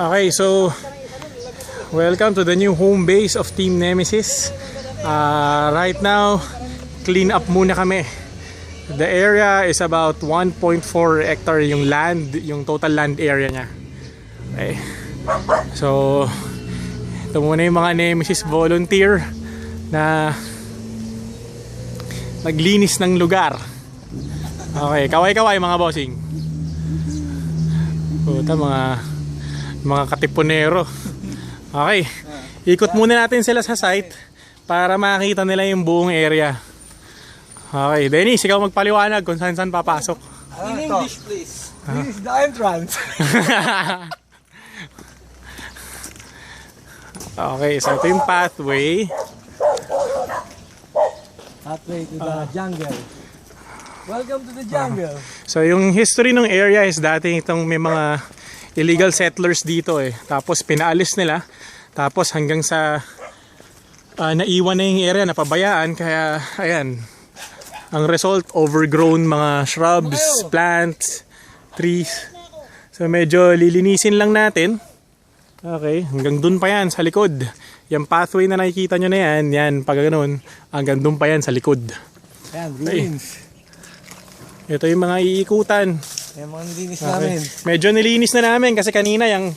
Okay, so welcome to the new home base of Team Nemesis. Right now, clean up muna kami. The area is about 1.4 hectare yung land, yung total land area niya. Okay. So, ito muna yung mga Nemesis volunteer na naglinis ng lugar. Okay, kaway-kaway mga bossing. Puta, mga katipunero. Okay, ikot muna natin sila sa site para makita nila yung buong area. Okay, Dennis, ikaw magpaliwanag kung saan papasok. In English, please. This is the entrance. Okay, so ito yung pathway. Pathway to the jungle. Welcome to the jungle. So yung history ng area is dating itong may mga illegal settlers dito eh. Tapos pinaalis nila. Tapos hanggang sa naiwan na yung area, napabayaan. Kaya ayan, ang result, overgrown mga shrubs, plants, trees. So medyo lilinisin lang natin. Okay, hanggang dun pa yan sa likod. Yung pathway na nakikita nyo na yan pag ganun, hanggang dun pa yan sa likod. Ayan, ruins. Ito yung mga iikutan. Ayan, mga nilinis namin. Medyo nilinis na namin kasi kanina yung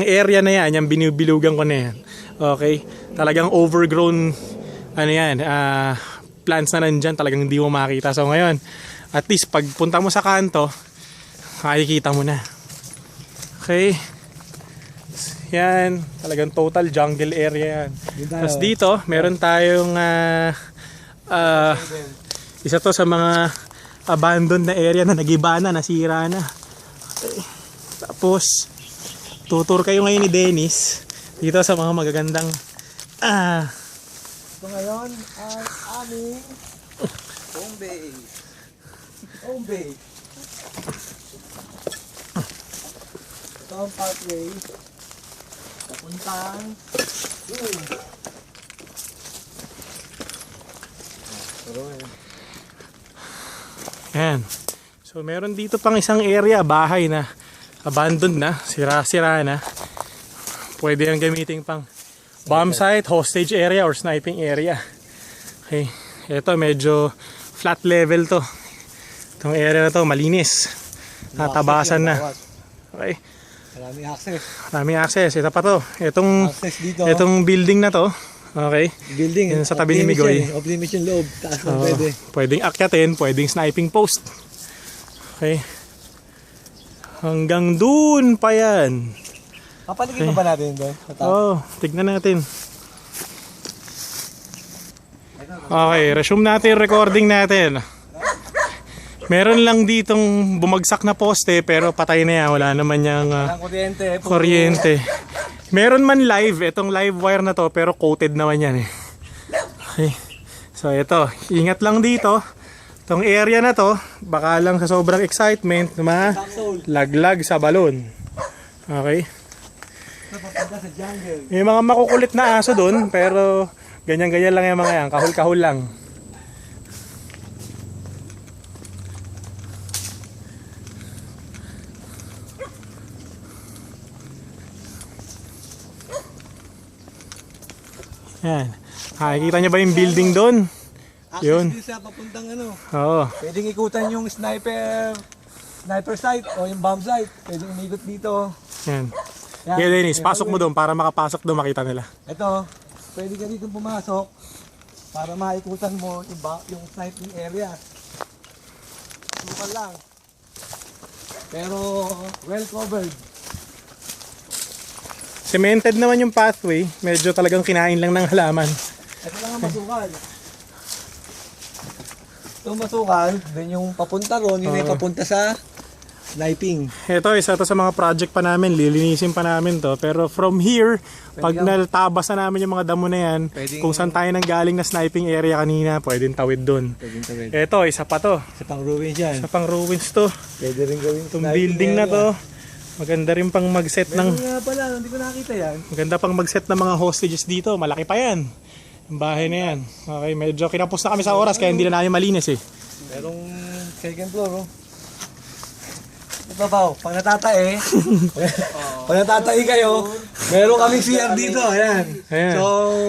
area na yan, yung binibilugan ko na yan. Okay, talagang overgrown plants na nandyan, talagang hindi mo makita. So ngayon, at least pag punta mo sa kanto, makikita mo na. Okay. Yan, talagang total jungle area yan. Tapos dito, meron tayong isa to sa mga abandoned na area na nagiba na, nasira na. Okay. Tapos, tutur kayo ngayon ni Dennis dito sa mga magagandang So ngayon, ang aming home base. Home base. Ito ang pathway. Papuntang Yan. So meron dito pang isang area, bahay na abandoned na, sira-sira na. Pwede yung gamitin pang bomb site, hostage area, or sniping area. Okay. Ito medyo flat level to. Itong area na to malinis. Tatabasan na. Okay. maraming access. Maraming access. Ito pa to. Dito. Itong building na to. Okay. Building. Yan sa tabi ni Migoy. Off limit yung loob. Taas na pwede. Pwedeng akyatin, pwedeng sniping post. Okay. Hanggang dun pa yan. Papaligid pa ba natin doon? Oo, tignan natin. Okay, resume natin recording natin. Meron lang ditong bumagsak na poste pero patay na yan. Wala naman yung kuryente. Meron man live, itong live wire na to pero coated naman yan eh. Okay. So ito, ingat lang dito. Itong area na to, baka lang sa sobrang excitement, laglag sa balon. Okay. May mga makukulit na aso doon, pero ganyan-ganyan lang yung mga yan, kahul-kahul lang. Yan. Nakikita niyo ba yung building doon? Yun. Access sa papuntang Oo. Pwedeng ikutan yung sniper site o yung bomb site. Pwedeng umikot dito. Yan. Okay, Dennis, pasok mo doon para makapasok doon makita nila. Ito, pwede ka dito pumasok para maikutan mo yung sniping area. Sukan lang. Pero well covered. Cemented naman yung pathway. Medyo talagang kinain lang ng halaman. Ito lang ang masukal. Itong masukal, then yung papunta ron, yun ay papunta sa sniping. Ito, isa to sa mga project pa namin. Lilinisin pa namin to. Pero from here, pag natabas na namin yung mga damo na yan, kung saan tayo nang galing na sniping area kanina, pwedeng tawid doon. Ito, isa pa to. Isa pang ruins yan. Isa pang ruins to. Pwede rin gawin Itong building na to. Maganda rin pang mag-set ng... Meron nga pala, hindi ko nakita yan. Maganda pang mag-set ng mga hostages dito. Malaki pa yan. Yung bahay na yan. Okay, medyo kinapos na kami sa oras kaya hindi na namin malinis eh. Merong second floor, oh. Ito pa, pag natatae, pag natatae kayo, meron kaming CR dito, ayan. Ayan. So,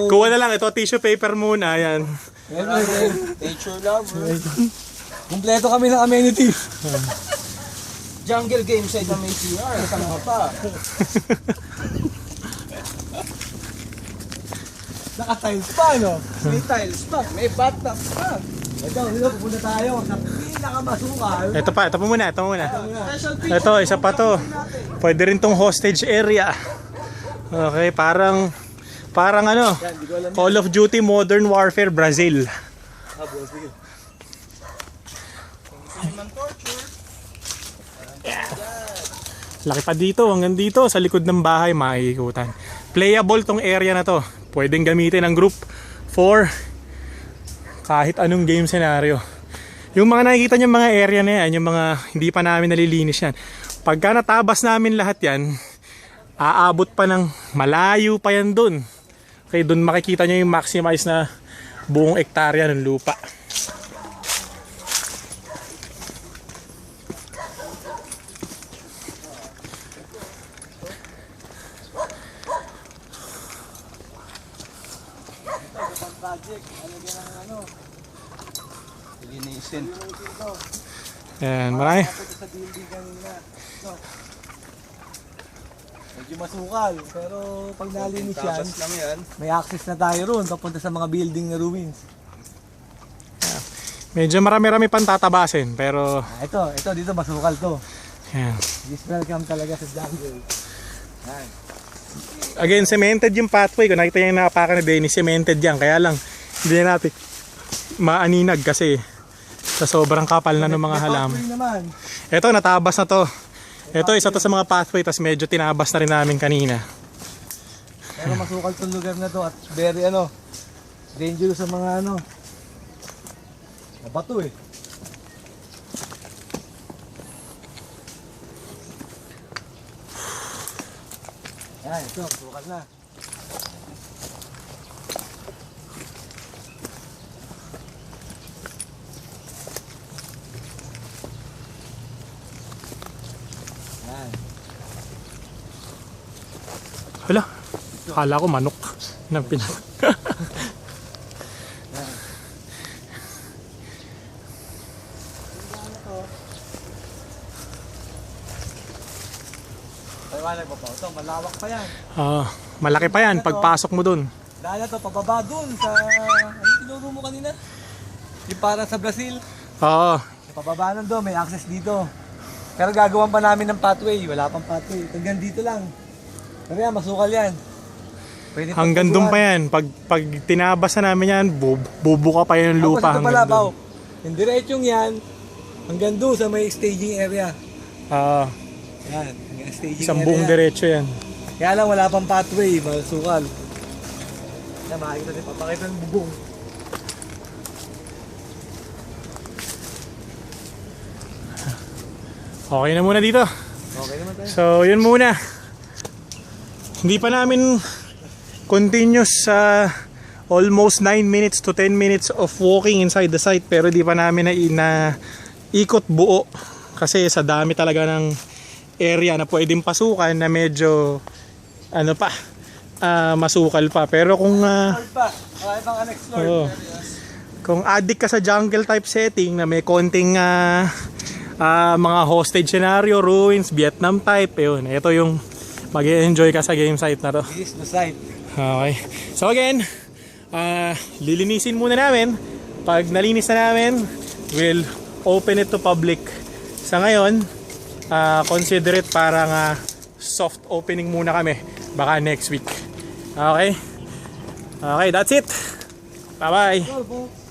Kuha na lang. Ito, tissue paper muna. Ayan. Nature lover. kumpleto kami ng amenities. Jungle game sa may CR. Saan ka pa? Naka-tiles pa, no? May tiles pa. May bathtub pa. Ito, pupunta tayo sa pinakamasukal. Ito pa muna. Special feature. Ito, isa pa to. Pwede rin tong hostage area. Okay, parang ano, Call of Duty Modern Warfare Brazil. Human torture. Laki pa dito, hanggang dito sa likod ng bahay makikikutan. Playable tong area na to. Pwedeng gamitin ng group for kahit anong game scenario. Yung mga nakikita nyo mga area na yan, yung mga hindi pa namin nalilinis yan. Pagka natabas namin lahat yan, aabot pa ng malayo pa yan dun. Okay, dun makikita nyo yung maximize na buong ektarya ng lupa. Linisin. Yan, marami. Sa building kanina. Medyo masukal, pero pag nalinis yan, Tapos lang yan. may access na tayo ron papunta sa mga building na ruins. Medyo marami-rami pang tatabasin, pero Ito dito masukal to. yan. This welcome talaga sa jungle. Yan. Again, cemented yung pathway. Kung nakita yung nakapakan ni Denny, cemented yan. Kaya lang, hindi na natin maaninag kasi sa sobrang kapal na ng mga halaman. Pathway naman. Ito, natabas na to. Ito, isa to sa mga pathway, tas medyo tinabas na rin namin kanina. Pero masukal tong lugar na to at very dangerous sa mga bato eh. Yan, ito, masukal na. Yan. Hala, akala ko manok na Paliwanag pa po. Ito, malawak pa yan. malaki pa yan pagpasok mo dun. Dahil na to, pababa dun sa... Ano tinuro mo kanina? Yung parang sa Brazil. Oo, Pababa nun doon, may access dito. Pero gagawan pa namin ng pathway. Wala pang pathway. Hanggang dito lang. Pero yan, masukal yan. Pwede hanggang dun pa yan. Pag tinabas na namin yan, bubuka pa yung lupa Tapos ito pala, hanggang dun. Pao. Yung diretsong yan, hanggang doon sa may staging area. Yan, hanggang staging Isang area. buong diretso yan. Kaya lang wala pang pathway, masukal. Yan, makikita din, papakita ng bubong. Okay na muna dito. Okay naman tayo. So, yun muna. Hindi pa namin continuous sa almost 9 minutes to 10 minutes of walking inside the site, pero di pa namin na ikot buo kasi sa dami talaga ng area na pwedeng pasukan na medyo masukal pa. Pero kung Pa, marami pang unexplored Oo. areas. kung addict ka sa jungle type setting na may konting mga hostage scenario, ruins, Vietnam type, yun. Ito yung mag-enjoy ka sa game site na to. This is the site. Okay. So again, lilinisin muna namin. Pag nalinis na namin, we'll open it to public. Sa ngayon, consider it parang soft opening muna kami. Baka next week. Okay? Okay, that's it. Bye-bye. Go, folks.